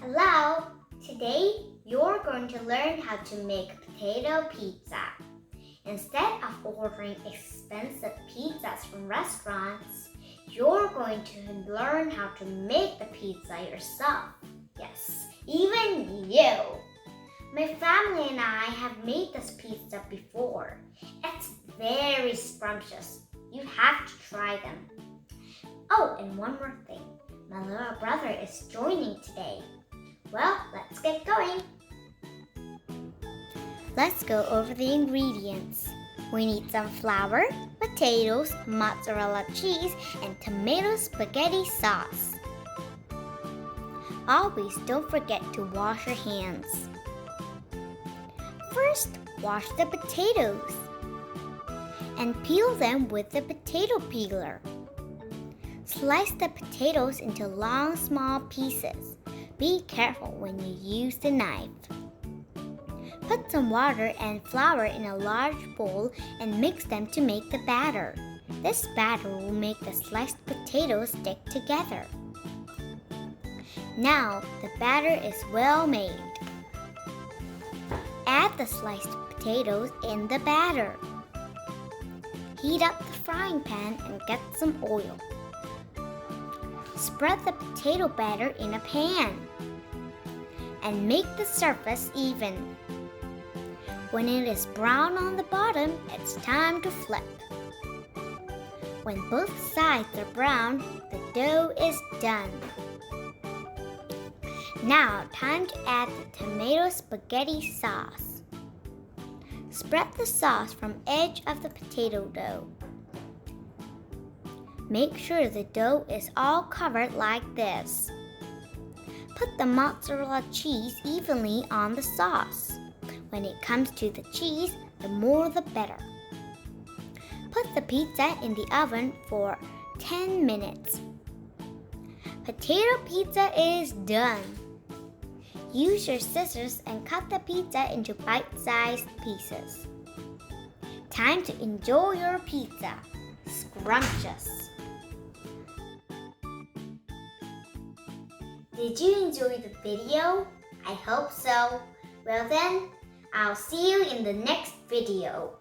Hello! Today you're going to learn how to make potato pizza. Instead of ordering expensive pizzas from restaurants, you're going to learn how to make the pizza yourself. Yes, even you! My family and I have made this pizza before. It's very scrumptious. You have to try them. Oh, and one more thing. My little brother is joining today. Well, let's get going. Let's go over the ingredients. We need some flour, potatoes, mozzarella cheese, and tomato spaghetti sauce. Always don't forget to wash your hands. First, wash the potatoes and peel them with the potato peeler. Slice the potatoes into long, small pieces. Be careful when you use the knife. Put some water and flour in a large bowl and mix them to make the batter. This batter will make the sliced potatoes stick together. Now the batter is well made. Add the sliced potatoes in the batter. Heat up the frying pan and get some oil. Spread the potato batter in a pan and make the surface even. When it is brown on the bottom, it's time to flip. When both sides are brown, the dough is done. Now, time to add the tomato spaghetti sauce. Spread the sauce from edge of the potato dough. Make sure the dough is all covered like this. Put the mozzarella cheese evenly on the sauce. When it comes to the cheese, the more the better. Put the pizza in the oven for 10 minutes. Potato pizza is done. Use your scissors and cut the pizza into bite-sized pieces. Time to enjoy your pizza. Scrumptious. Did you enjoy the video? I hope so. Well then, I'll see you in the next video.